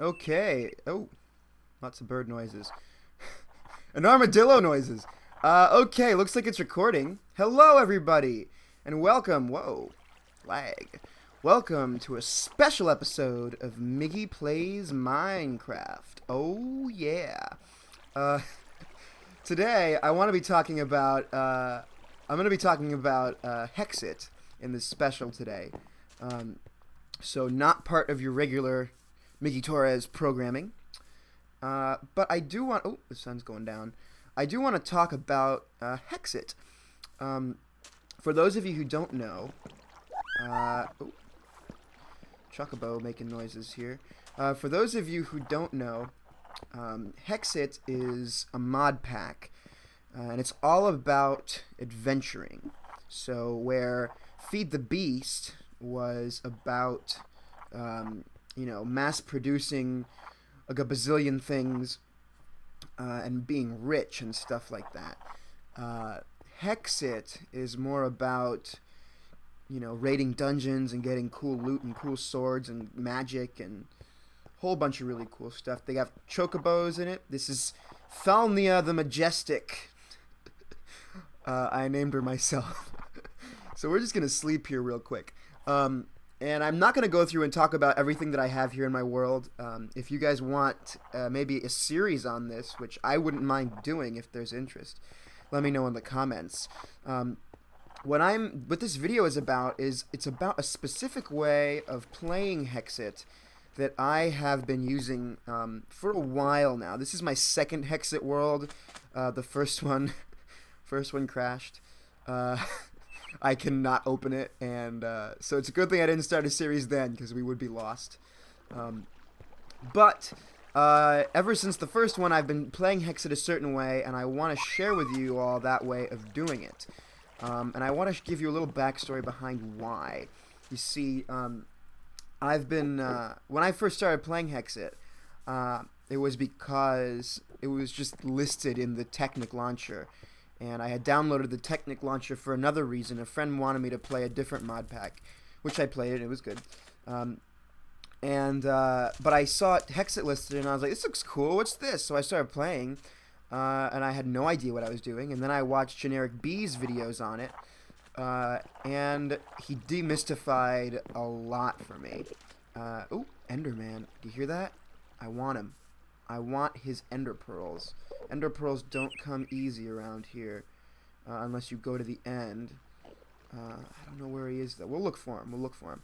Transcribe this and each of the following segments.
Okay. Oh, lots of bird noises. And armadillo noises. Okay, looks like it's recording. Hello, everybody, and welcome. Whoa, lag. Welcome to a special episode of Miggy Plays Minecraft. Oh, yeah. Uh, Today, I want to be talking about, I'm going to be talking about Hexxit in this special today. So not part of your regular Miggy Torres programming. But I do want, oh, the sun's going down. I do want to talk about Hexxit. For those of you who don't know, oh, Chocobo making noises here. For those of you who don't know, Hexxit is a mod pack, and it's all about adventuring. So where Feed the Beast was about, mass producing like a bazillion things and being rich and stuff like that. Hexxit is more about, raiding dungeons and getting cool loot and cool swords and magic and whole bunch of really cool stuff. They have chocobos in it. This is Thalnia the Majestic. I named her myself. So we're just going to sleep here real quick. And I'm not going to go through and talk about everything that I have here in my world. If you guys want maybe a series on this, which I wouldn't mind doing if there's interest, let me know in the comments. What this video is about it's about a specific way of playing Hexxit that I have been using for a while now. This is my second Hexxit world. The first one crashed. I cannot open it, and so it's a good thing I didn't start a series then, because we would be lost. But ever since the first one, I've been playing Hexxit a certain way, and I want to share with you all that way of doing it. And I want to give you a little backstory behind why. You see, I've been when I first started playing Hexxit, it was because it was just listed in the Technic Launcher, and I had downloaded the Technic Launcher for another reason. A friend wanted me to play a different mod pack, which I played, and it was good. But I saw Hexxit listed, and I was like, "This looks cool. What's this?" So I started playing, and I had no idea what I was doing. And then I watched GeneriKB's videos on it. And he demystified a lot for me. Oh, Enderman. Do you hear that? I want him. I want his Ender Pearls. Ender Pearls don't come easy around here, unless you go to the end. I don't know where he is, though. We'll look for him.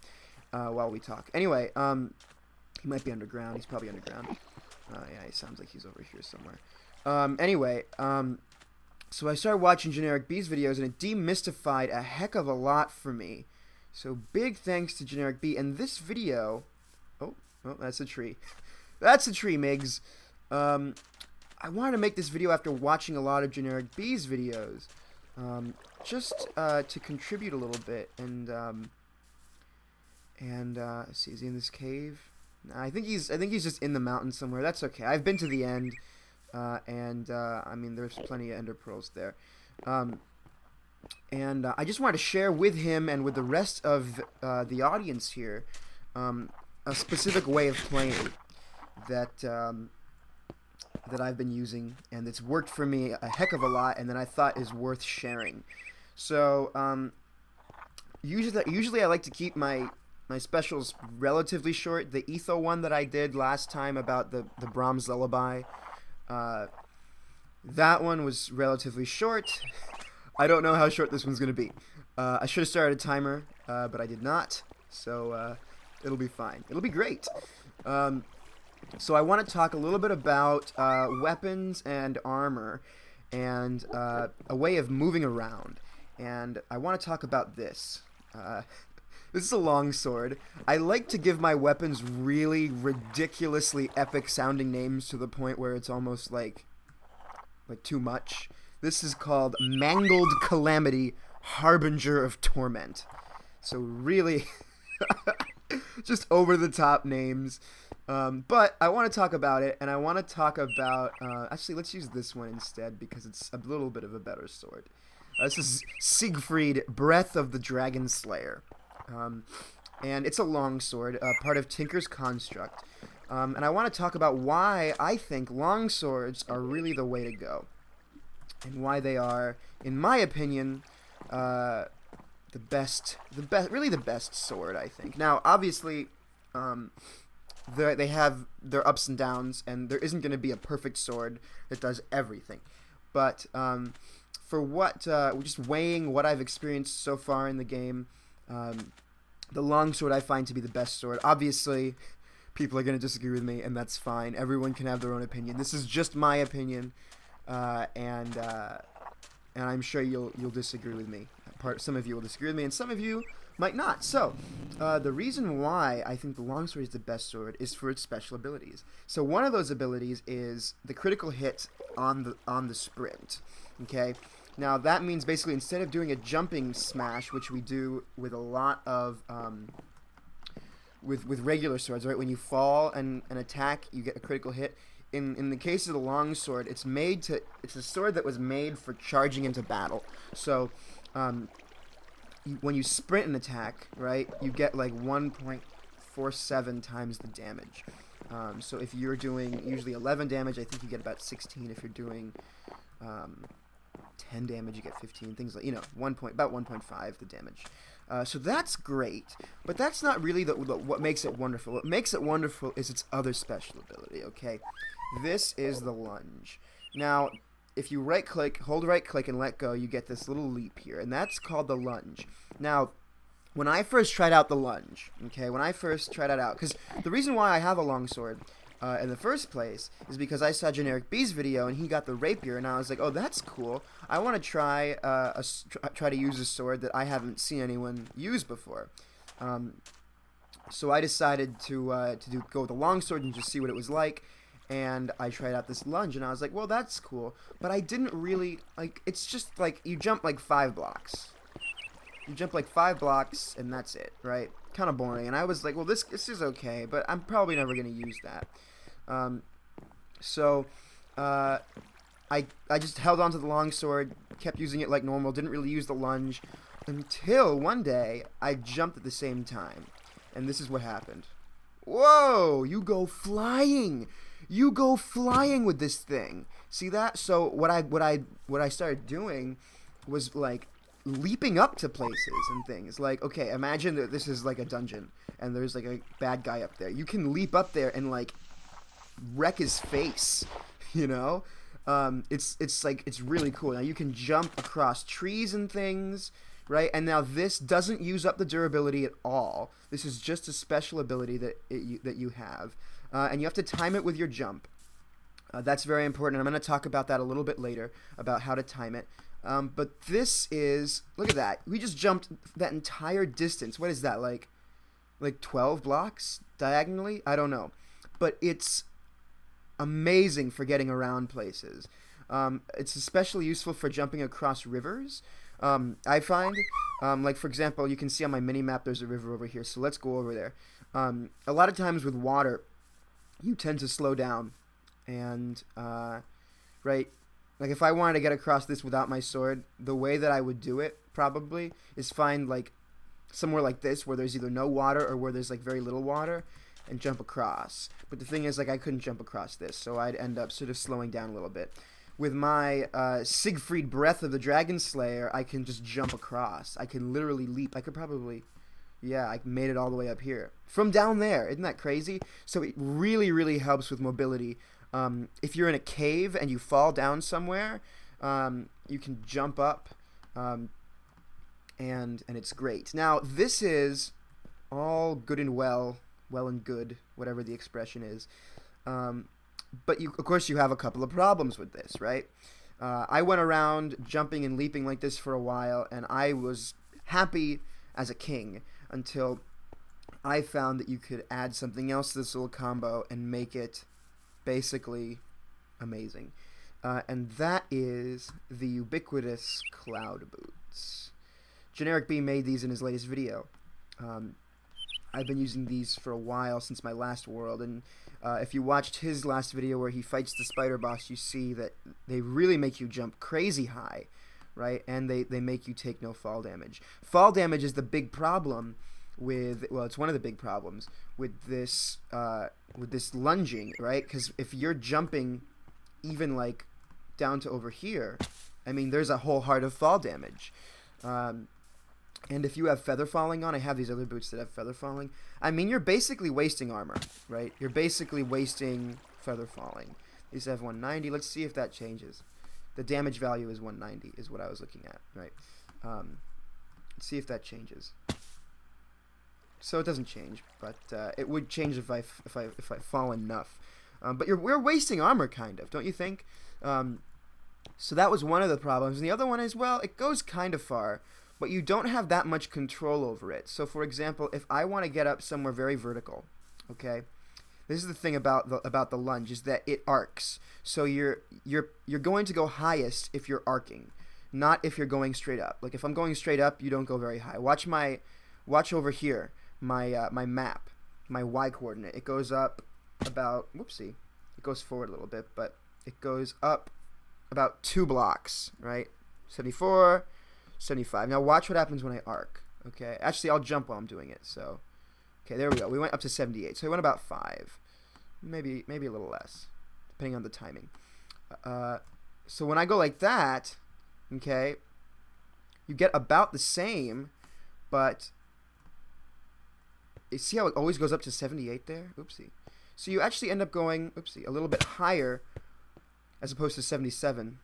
While we talk. Anyway, he might be underground. He's probably underground. Yeah, he sounds like he's over here somewhere. So I started watching GeneriKB's videos, and it demystified a heck of a lot for me. So big thanks to GeneriKB. And this video... Oh, that's a tree. That's a tree, Migs. I wanted to make this video after watching a lot of GeneriKB's videos. Just to contribute a little bit. And see, is he in this cave? Nah, I think he's just in the mountain somewhere. That's okay. I've been to the end. I mean, there's plenty of Ender Pearls there. I just wanted to share with him and with the rest of the audience here a specific way of playing that I've been using, and it's worked for me a heck of a lot, and that I thought is worth sharing. So usually I like to keep my specials relatively short. The Etho one that I did last time about the Brahms Lullaby, that one was relatively short. I don't know how short this one's going to be. I should have started a timer, but I did not. So it'll be fine. It'll be great. So I want to talk a little bit about weapons and armor and a way of moving around. And I want to talk about this. This is a longsword. I like to give my weapons really ridiculously epic sounding names to the point where it's almost like too much. This is called Mangled Calamity, Harbinger of Torment. So really just over the top names. But I want to talk about it, and I want to talk about actually, let's use this one instead because it's a little bit of a better sword. This is Siegfried, Breath of the Dragon Slayer. And it's a longsword, part of Tinker's Construct. And I want to talk about why I think longswords are really the way to go, and why they are, in my opinion, really the best sword, I think. Now, obviously, they have their ups and downs, and there isn't going to be a perfect sword that does everything. But for what, just weighing what I've experienced so far in the game, the longsword I find to be the best sword. Obviously, people are going to disagree with me, and that's fine. Everyone can have their own opinion. This is just my opinion, and I'm sure you'll disagree with me. Some of you will disagree with me, and some of you might not. So, the reason why I think the longsword is the best sword is for its special abilities. So one of those abilities is the critical hit on the sprint. Okay. Now that means basically instead of doing a jumping smash, which we do with a lot of with regular swords, right? When you fall and attack, you get a critical hit. In the case of the longsword, it's a sword that was made for charging into battle. So when you sprint an attack, right, you get like 1.47 times the damage. So if you're doing usually 11 damage, I think you get about 16. If you're doing 10 damage, you get 15. Things like, about 1.5 the damage. So that's great, but that's not really what makes it wonderful. What makes it wonderful is its other special ability, okay? This is the lunge. Now, if you hold right click and let go, you get this little leap here, and that's called the lunge. Now, when I first tried out the lunge, okay, because the reason why I have a longsword in the first place is because I saw GeneriKB's video and he got the rapier, and I was like, oh, that's cool. I want to try to use a sword that I haven't seen anyone use before. So I decided to go with the longsword and just see what it was like. And I tried out this lunge, and I was like, well, that's cool. But I didn't really, it's just like, you jump like 5 blocks. You jump like 5 blocks, and that's it, right? Kind of boring. And I was like, well, this is okay, but I'm probably never going to use that. I just held onto the longsword, kept using it like normal, didn't really use the lunge, until one day, I jumped at the same time. And this is what happened. Whoa! You go flying! You go flying with this thing. See that? So what I started doing was like leaping up to places and things. Like, okay, imagine that this is like a dungeon and there's like a bad guy up there. You can leap up there and like wreck his face, you know? It's really cool. Now you can jump across trees and things, right? And now this doesn't use up the durability at all. This is just a special ability that you have. And you have to time it with your jump. That's very important. I'm going to talk about that a little bit later, about how to time it. But this is, look at that. We just jumped that entire distance. What is that, like 12 blocks diagonally? I don't know. But it's amazing for getting around places. It's especially useful for jumping across rivers. I find, like for example, you can see on my mini-map there's a river over here. So let's go over there. A lot of times with water, you tend to slow down, and right, like if I wanted to get across this without my sword, the way that I would do it probably is find like somewhere like this where there's either no water or where there's like very little water, and jump across. But the thing is, like, I couldn't jump across this, so I'd end up sort of slowing down a little bit. With my Siegfried Breath of the Dragon Slayer, I can just jump across. I can literally leap. I could probably... Yeah, I made it all the way up here. From down there. Isn't that crazy? So it really, really helps with mobility. If you're in a cave and you fall down somewhere, you can jump up, and it's great. Now, this is all good and well and good, whatever the expression is. But, of course, you have a couple of problems with this, right? I went around jumping and leaping like this for a while, and I was happy as a king until I found that you could add something else to this little combo and make it basically amazing. And that is the ubiquitous Cloud Boots. GeneriKB made these in his latest video. I've been using these for a while, since my last world, and if you watched his last video where he fights the spider boss, you see that they really make you jump crazy high, right? And they make you take no fall damage. Fall damage is the big problem with, well, it's one of the big problems with this lunging, right? Because if you're jumping even like down to over here, I mean, there's a whole heart of fall damage. And if you have feather falling on, I have these other boots that have feather falling. I mean, you're basically wasting armor, right? You're basically wasting feather falling. These have 190. Let's see if that changes. The damage value is 190 is what I was looking at, right? Let's see if that changes. So it doesn't change, but it would change if I fall enough. But we're wasting armor, kind of, don't you think? So that was one of the problems. And the other one is, well, it goes kind of far, but you don't have that much control over it. So, for example, if I want to get up somewhere very vertical, okay, this is the thing about the lunge, is that it arcs. So you're going to go highest if you're arcing, not if you're going straight up. Like if I'm going straight up, you don't go very high. Watch over here, my map, my Y coordinate. It goes up about, whoopsie, it goes forward a little bit, but it goes up about 2 blocks, right? 74, 75. Now watch what happens when I arc. Okay, actually I'll jump while I'm doing it. So, okay, there we go. We went up to 78. So I went about 5, maybe a little less, depending on the timing. So when I go like that, okay, you get about the same, but you see how it always goes up to 78 there? Oopsie. So you actually end up going, oopsie, a little bit higher as opposed to 77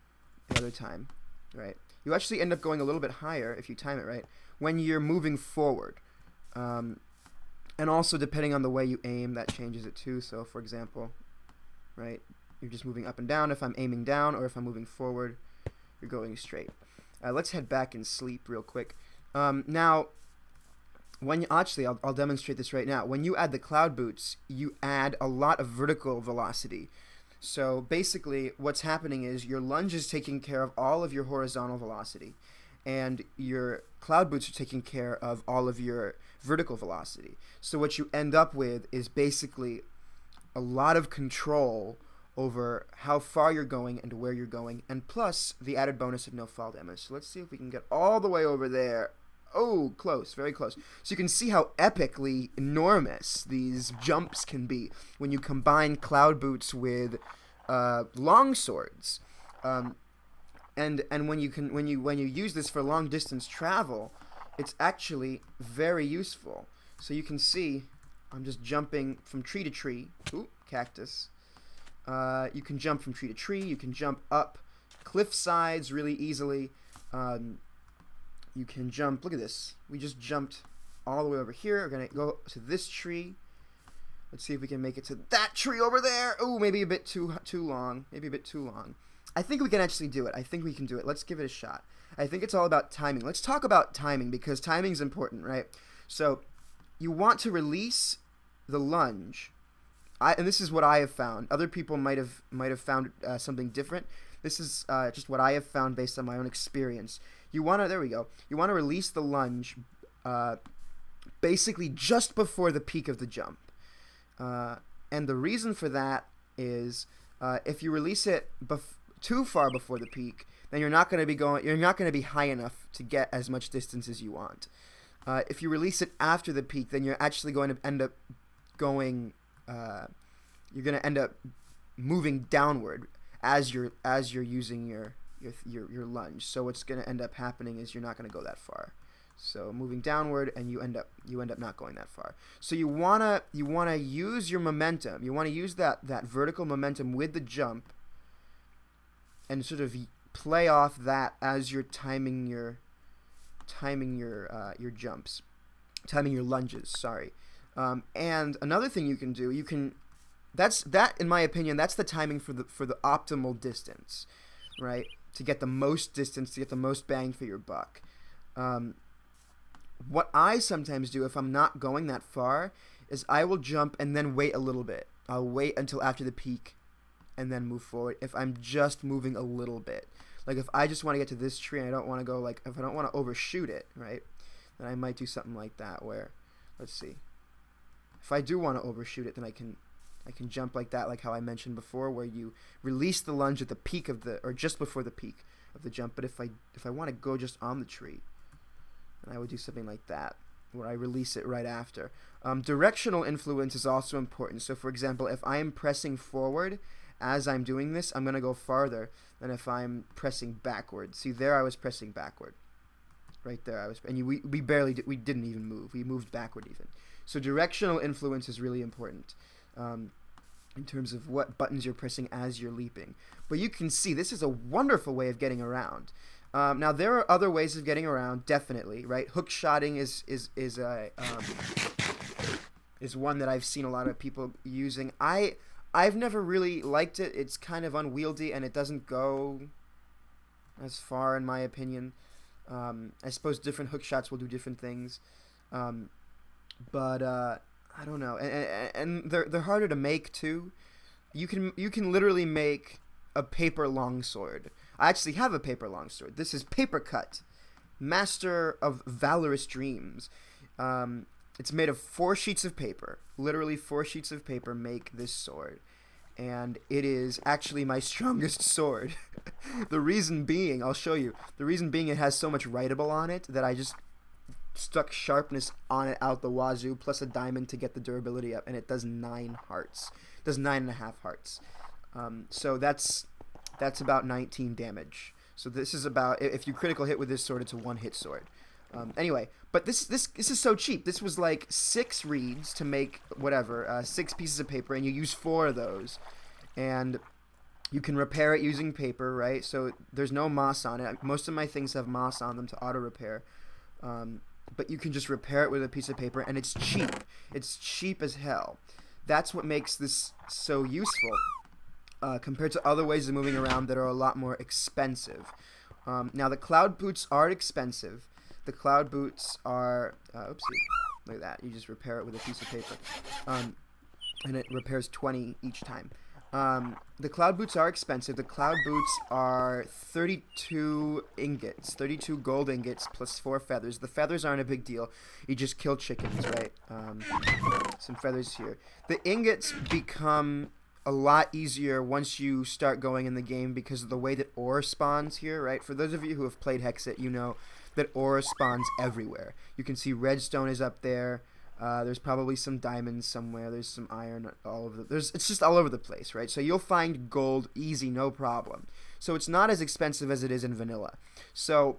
the other time, right? You actually end up going a little bit higher, if you time it right, when you're moving forward. And also, depending on the way you aim, that changes it too. So, for example, right, you're just moving up and down if I'm aiming down, or if I'm moving forward, you're going straight. Let's head back and sleep real quick. Now, actually, I'll demonstrate this right now. When you add the Cloud Boots, you add a lot of vertical velocity. So basically what's happening is your lunge is taking care of all of your horizontal velocity, and your Cloud Boots are taking care of all of your vertical velocity. So what you end up with is basically a lot of control over how far you're going and where you're going, and plus the added bonus of no fall damage. So let's see if we can get all the way over there. Oh, close, very close. So you can see how epically enormous these jumps can be when you combine Cloud Boots with Longswords. And when you use this for long distance travel, it's actually very useful. So you can see I'm just jumping from tree to tree. Ooh, cactus. You can jump from tree to tree. You can jump up cliff sides really easily. You can jump, look at this, we just jumped all the way over here. We're going to go to this tree. Let's see if we can make it to that tree over there. Oh, maybe a bit too long. Maybe a bit too long. I think we can actually do it. I think we can do it. Let's give it a shot. I think it's all about timing. Let's talk about timing, because timing is important, right? So you want to release the lunge. And this is what I have found. Other people might have found something different. This is just what I have found based on my own experience. You want to, there we go. You want to release the lunge basically just before the peak of the jump. And the reason for that is if you release it too far before the peak, then you're not going to be high enough to get as much distance as you want. If you release it after the peak, then you're actually going to end up going you're going to end up moving downward as you're using your lunge. So what's going to end up happening is you're not going to go that far. So moving downward, and you end up not going that far. So you wanna use your momentum. You want to use that vertical momentum with the jump, and sort of play off that as you're timing your jumps, timing your lunges. Sorry. And another thing you can do, in my opinion, that's the timing for the optimal distance, right? To get the most distance, to get the most bang for your buck. What I sometimes do if I'm not going that far is I will jump and then wait a little bit. I'll wait until after the peak and then move forward if I'm just moving a little bit. Like if I just want to get to this tree and I don't want to go, if I don't want to overshoot it, right? Then I might do something like that where, let's see. If I do want to overshoot it, then I can jump like that, like how I mentioned before, where you release the lunge at the peak or just before the peak of the jump. But if I want to go just on the tree, then I would do something like that. where I release it right after. Directional influence is also important. So for example, if I am pressing forward as I'm doing this, I'm going to go farther than if I'm pressing backward. See, there I was pressing backward. Right there I was, and we we didn't even move. We moved backward even. So directional influence is really important in terms of what buttons you're pressing as you're leaping. But you can see this is a wonderful way of getting around. Now there are other ways of getting around, definitely, right? Hook shotting is one that I've seen a lot of people using. I've never really liked it. It's kind of unwieldy and it doesn't go as far in my opinion. I suppose different hook shots will do different things, but I don't know. And they're harder to make too. You can literally make a paper longsword. I actually have a paper longsword. This is Paper Cut, Master of Valorous Dreams. It's made of 4 sheets of paper. Literally 4 sheets of paper make this sword. And it is actually my strongest sword. The reason being, I'll show you. The reason being it has so much writable on it that I just stuck sharpness on it out the wazoo, plus a diamond to get the durability up, and it does 9 hearts. It does 9.5 hearts. So that's about 19 damage. So this is about, if you critical hit with this sword, it's a 1-hit sword. Anyway, but this is so cheap. This was like 6 reeds to make whatever, 6 pieces of paper, and you use 4 of those, and you can repair it using paper, right? So there's no moss on it. Most of my things have moss on them to auto repair, but you can just repair it with a piece of paper, and it's cheap. It's cheap as hell. That's what makes this so useful compared to other ways of moving around that are a lot more expensive. Now the Cloud Boots are expensive. The Cloud Boots are, oopsie, look at that. You just repair it with a piece of paper. And it repairs 20 each time. The Cloud Boots are expensive. The Cloud Boots are 32 ingots, 32 gold ingots plus 4 feathers. The feathers aren't a big deal. You just kill chickens, right? Some feathers here. The ingots become a lot easier once you start going in the game because of the way that ore spawns here, right? For those of you who have played Hexxit, you know that ore spawns everywhere. You can see redstone is up there. There's probably some diamonds somewhere. There's some iron all over it's just all over the place, right? So you'll find gold easy, no problem. So it's not as expensive as it is in vanilla. So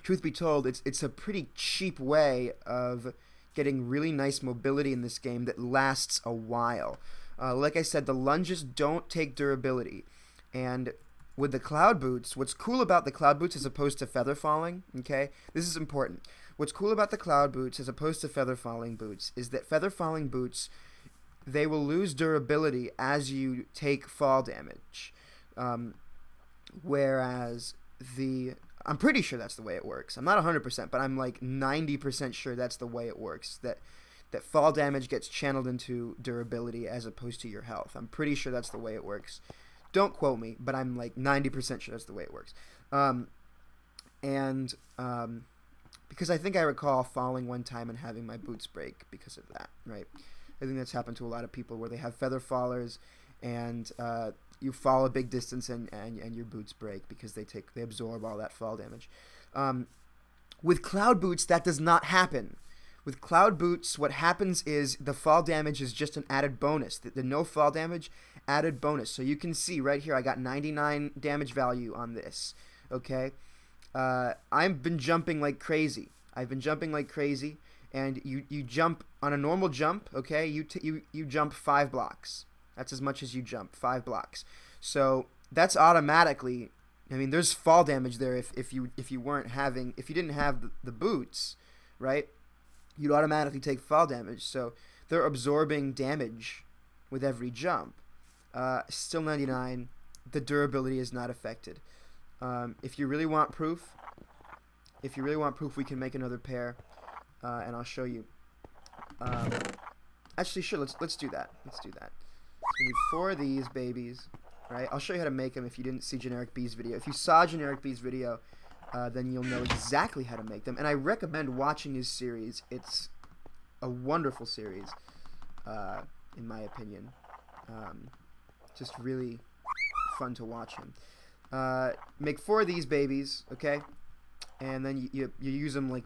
truth be told, it's a pretty cheap way of getting really nice mobility in this game that lasts a while. Like I said, the lunges don't take durability, and with the Cloud Boots, what's cool about the Cloud Boots as opposed to feather falling, okay? This is important. What's cool about the Cloud Boots as opposed to feather falling boots is that feather falling boots, they will lose durability as you take fall damage. Whereas I'm pretty sure that's the way it works. I'm not 100%, but I'm like 90% sure that's the way it works. That fall damage gets channeled into durability as opposed to your health. I'm pretty sure that's the way it works. Don't quote me, but I'm like 90% sure that's the way it works. Because I think I recall falling one time and having my boots break because of that, right? I think that's happened to a lot of people where they have feather fallers and you fall a big distance and your boots break because they absorb all that fall damage. With Cloud Boots, that does not happen. With Cloud Boots, what happens is the fall damage is just an added bonus. The no fall damage, added bonus. So you can see right here, I got 99 damage value on this, okay? I've been jumping like crazy. And you jump on a normal jump, okay? You jump 5 blocks. That's as much as you jump, 5 blocks. So that's automatically, I mean, there's fall damage there if you didn't have the boots, right? You'd automatically take fall damage. So they're absorbing damage with every jump. Still 99. The durability is not affected. If you really want proof, we can make another pair, and I'll show you. Actually, sure. Let's do that. So we need 4 of these babies, right? I'll show you how to make them if you didn't see GeneriKB's video. If you saw GeneriKB's video, then you'll know exactly how to make them. And I recommend watching his series. It's a wonderful series, in my opinion. Just really fun to watch him. Make 4 of these babies, okay? And then you use them like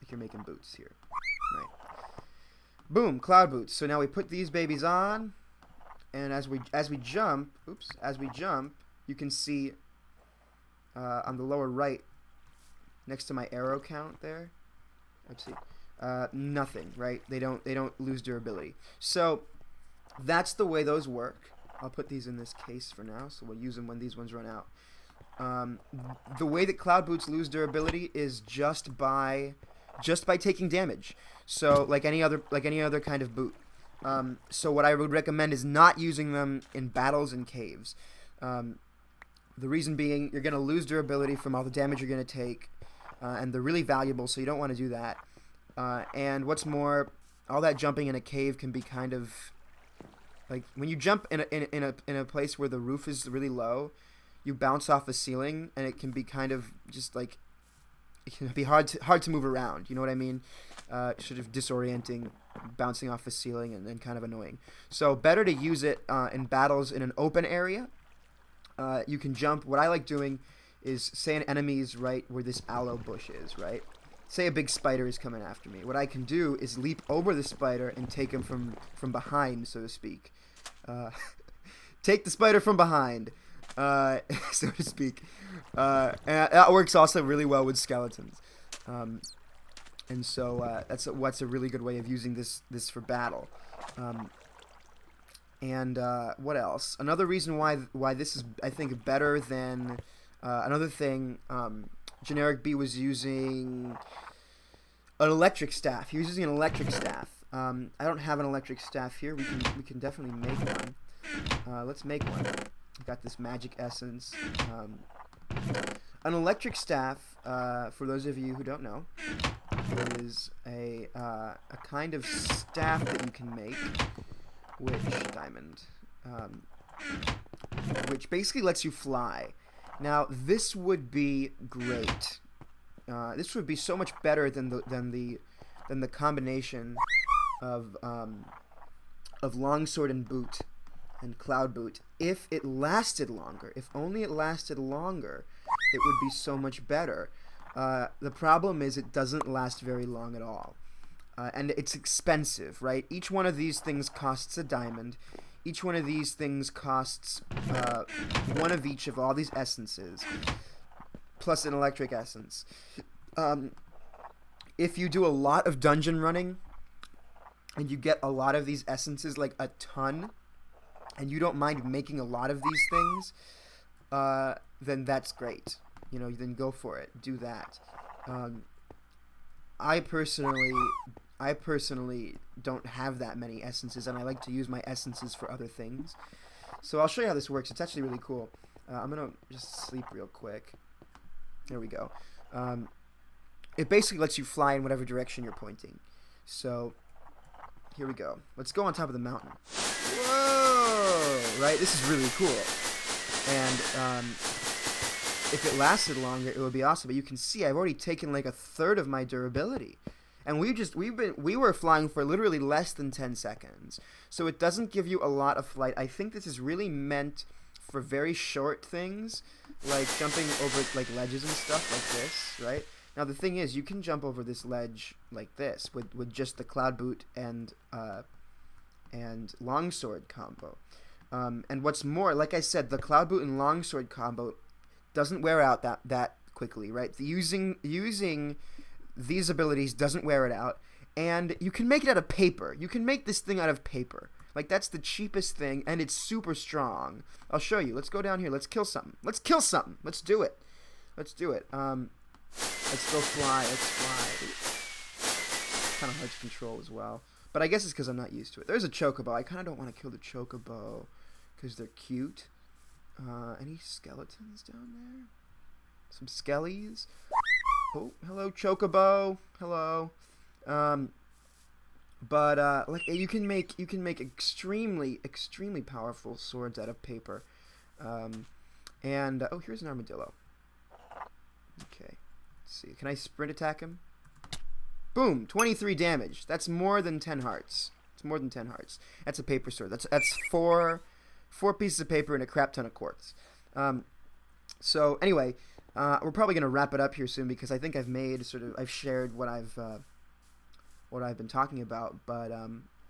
like you're making boots here. Right. Boom, cloud boots. So now we put these babies on, and as we jump, you can see on the lower right, next to my arrow count there. Let's see. Nothing, right? They don't lose durability. So that's the way those work. I'll put these in this case for now, so we'll use them when these ones run out. The way that cloud boots lose durability is just by taking damage. So like any other kind of boot. So what I would recommend is not using them in battles and caves. The reason being, you're going to lose durability from all the damage you're going to take, and they're really valuable, so you don't want to do that. And what's more, all that jumping in a cave can be kind of like when you jump in a place where the roof is really low, you bounce off the ceiling, and it can be kind of just like it can be hard to move around. You know what I mean? Sort of disorienting, bouncing off the ceiling, and kind of annoying. So better to use it in battles in an open area. You can jump. What I like doing is, say an enemy is right where this aloe bush is, right? Say a big spider is coming after me. What I can do is leap over the spider and take him from behind, so to speak. Take the spider from behind, so to speak. And that works also really well with skeletons. And so that's what's a really good way of using this for battle. And what else? Another reason why this is, I think, better than another thing. GeneriKB was using an electric staff. He was using an electric staff. I don't have an electric staff here. We can definitely make one. Let's make one. I've got this magic essence. An electric staff, for those of you who don't know, is a kind of staff that you can make. Which basically lets you fly. Now this would be great. This would be so much better than the combination of Longsword and Boot and Cloud Boot. If it lasted longer, if only it lasted longer, it would be so much better. The problem is it doesn't last very long at all. And it's expensive, right? Each one of these things costs a diamond. Each one of these things costs one of each of all these essences, plus an electric essence. If you do a lot of dungeon running, and you get a lot of these essences, like a ton, and you don't mind making a lot of these things, then that's great. You know, then go for it. Do that. I personally don't have that many essences, and I like to use my essences for other things. So I'll show you how this works. It's actually really cool. I'm going to just sleep real quick. There we go. It basically lets you fly in whatever direction you're pointing. So here we go. Let's go on top of the mountain. Whoa! Right? This is really cool. And if it lasted longer, it would be awesome. But you can see I've already taken like a third of my durability. And we were flying for literally less than 10 seconds. So it doesn't give you a lot of flight. I think this is really meant for very short things, like jumping over like ledges and stuff like this, right? Now the thing is, you can jump over this ledge like this with just the Cloud Boot and Longsword combo. And what's more, like I said, the Cloud Boot and Longsword combo doesn't wear out that quickly, right? Using these abilities doesn't wear it out, and you can make it out of paper. You can make this thing out of paper. Like, that's the cheapest thing, and it's super strong. I'll show you. Let's go down here. Let's kill something. Let's kill something. Let's do it. Let's do it. Let's go fly. Let's fly. It's kind of hard to control as well, but I guess it's because I'm not used to it. There's a chocobo. I kind of don't want to kill the chocobo because they're cute. Any skeletons down there? Some skellies. Oh, hello, chocobo. Hello. But like you can make extremely powerful swords out of paper. And oh, here's an armadillo. Okay. Let's see. Can I sprint attack him? Boom! 23 damage. That's more than 10 hearts. It's more than 10 hearts. That's a paper sword. That's four pieces of paper and a crap ton of quartz. So anyway, We're probably gonna wrap it up here soon because I think I've shared what I've been talking about. But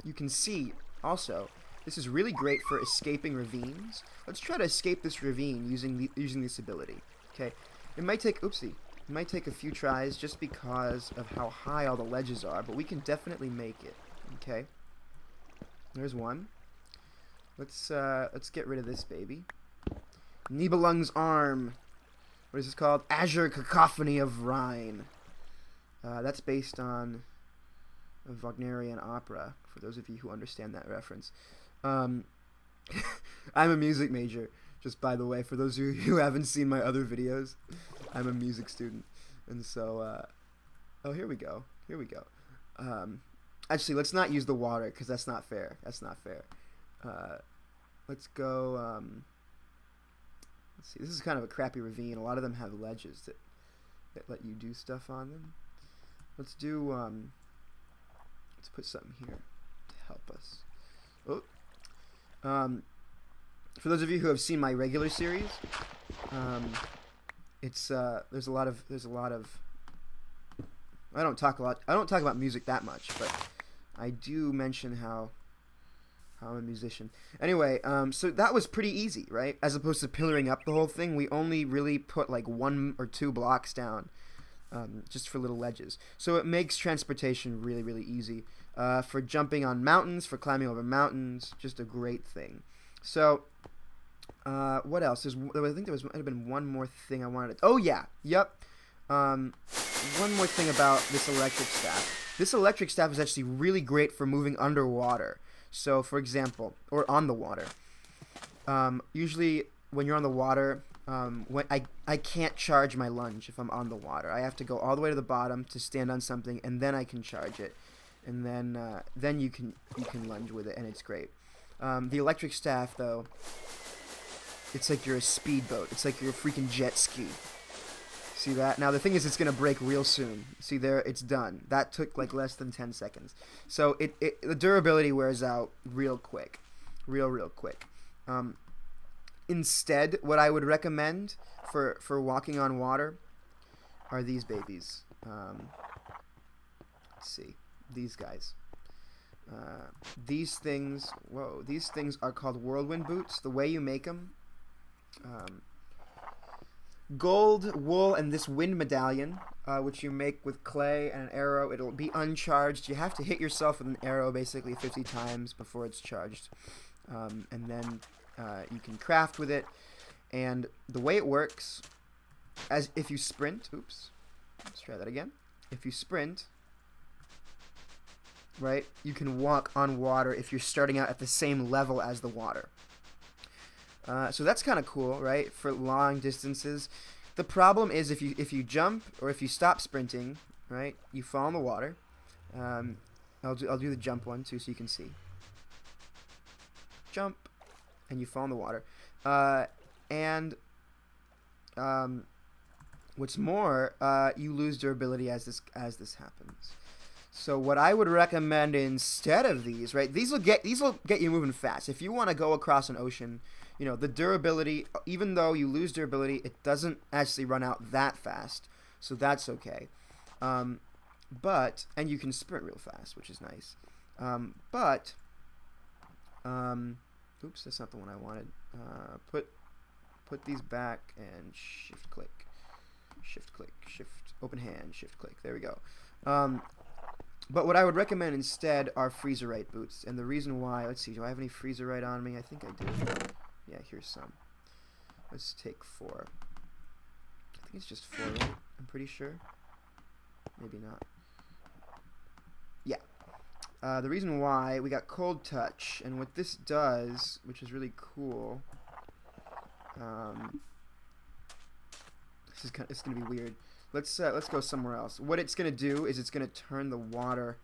you can see also this is really great for escaping ravines. Let's try to escape this ravine using this ability. Okay, it might take It might take a few tries just because of how high all the ledges are, but we can definitely make it. Okay, there's one. Let's get rid of this baby. Nibelung's Arm. What is this called? Azure Cacophony of Rhine. That's based on a Wagnerian opera, for those of you who understand that reference. I'm a music major, just by the way, for those of you who haven't seen my other videos. I'm a music student, and so, oh, here we go. Actually, let's not use the water, because that's not fair. Let's go, let's see, this is kind of a crappy ravine. A lot of them have ledges that let you do stuff on them. Let's do, let's put something here to help us. Oh. For those of you who have seen my regular series, there's a lot of I don't talk about music that much, but I do mention how I'm a musician. Anyway, so that was pretty easy, right? As opposed to pillaring up the whole thing, we only really put like 1 or 2 blocks down, just for little ledges. So it makes transportation really, really easy. For jumping on mountains, for climbing over mountains, just a great thing. So, what else? I think there might have been one more thing I wanted to... Oh, yeah. Yep. One more thing about this electric staff. This electric staff is actually really great for moving underwater. So, for example, or on the water. Usually, when you're on the water, when I can't charge my lunge if I'm on the water. I have to go all the way to the bottom to stand on something, and then I can charge it. And then you can lunge with it, and it's great. The electric staff, though, it's like you're a speedboat. It's like you're a freaking jet ski. See that? Now, the thing is, it's going to break real soon. See there? It's done. That took, like, less than 10 seconds. So, the durability wears out real quick. Real quick. Instead, what I would recommend for walking on water are these babies. Let's see. These guys. These things are called whirlwind boots. The way you make them, gold, wool, and this wind medallion, which you make with clay and an arrow. It'll be uncharged. You have to hit yourself with an arrow basically 50 times before it's charged, and then you can craft with it. And the way it works, as if you sprint. Oops, let's try that again. If you sprint, right, you can walk on water if you're starting out at the same level as the water. So that's kind of cool, right, for long distances. The problem is if you jump or if you stop sprinting, right, you fall in the water. I'll do the jump one too, so you can see. Jump, and you fall in the water. What's more, you lose durability as this happens. So what I would recommend instead of these, right? These will get you moving fast. If you want to go across an ocean, you know, the durability, even though you lose durability, it doesn't actually run out that fast. So that's okay. And you can sprint real fast, which is nice. Oops, that's not the one I wanted. Put these back and shift click, open hand, shift click. There we go. But what I would recommend instead are freezerite boots. And the reason why, let's see, do I have any freezerite on me? I think I do. Yeah, here's some. Let's take 4. I think it's just 4, right? I'm pretty sure. Maybe not. Yeah. The reason why, we got cold touch. And what this does, which is really cool, it's going to be weird. Let's go somewhere else. What it's gonna do is it's gonna turn the water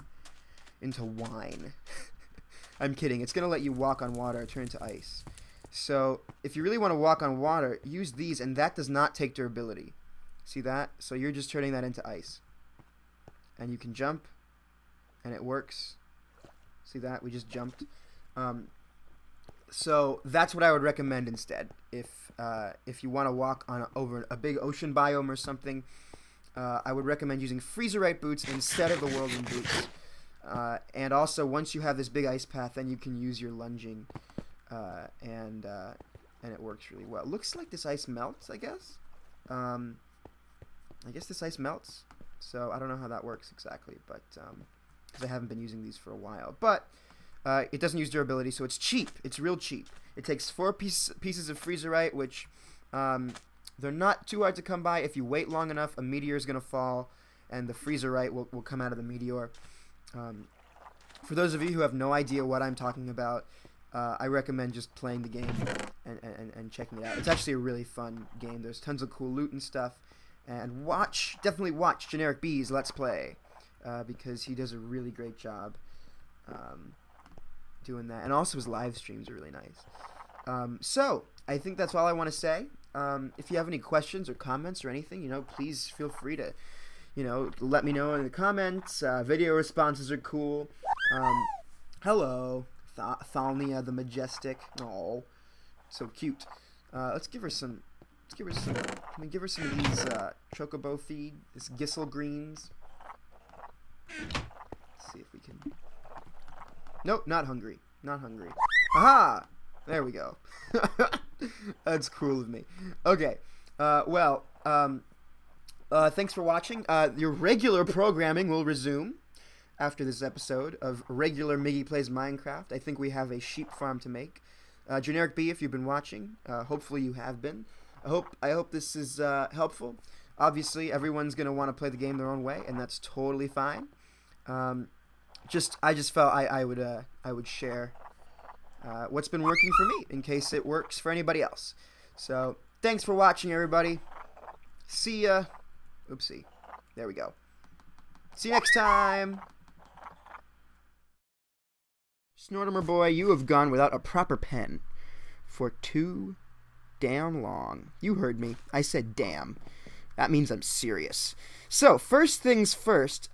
into wine. I'm kidding. It's gonna let you walk on water, turn into ice. So if you really want to walk on water, use these, and that does not take durability. See that? So you're just turning that into ice, and you can jump, and it works. See that? We just jumped. So that's what I would recommend instead. If if you want to walk on over a big ocean biome or something, I would recommend using freezerite boots instead of the whirlwind boots. And also, once you have this big ice path, then you can use your lunging, and it works really well. Looks like this ice melts, I guess. I guess this ice melts, so I don't know how that works exactly, but because I haven't been using these for a while. But it doesn't use durability, so it's cheap. It's real cheap. It takes 4 pieces of freezerite, which they're not too hard to come by. If you wait long enough, a meteor is going to fall, and the freezerite will come out of the meteor. For those of you who have no idea what I'm talking about, I recommend just playing the game and checking it out. It's actually a really fun game. There's tons of cool loot and stuff. And definitely watch GeneriKB's Let's Play, because he does a really great job doing that. And also his live streams are really nice. So, I think that's all I want to say. If you have any questions or comments or anything, please feel free to let me know in the comments. Video responses are cool. Hello, Thalnia the Majestic. Oh, so cute. Let's give her some. Can we give her some of these chocobo feed? This Gissel greens. Let's see if we can. Nope, not hungry. Not hungry. Aha! There we go. That's cool of me. Okay. Thanks for watching. Your regular programming will resume after this episode of regular Miggy Plays Minecraft. I think we have a sheep farm to make. GeneriKB, if you've been watching, hopefully you have been. I hope this is helpful. Obviously, everyone's gonna want to play the game their own way, and that's totally fine. I just felt I would share what's been working for me in case it works for anybody else. So thanks for watching, everybody. See ya. Oopsie. There we go. See you next time. Snortimer boy, you have gone without a proper pen for too damn long. You heard me. I said damn. That means I'm serious. So, first things first,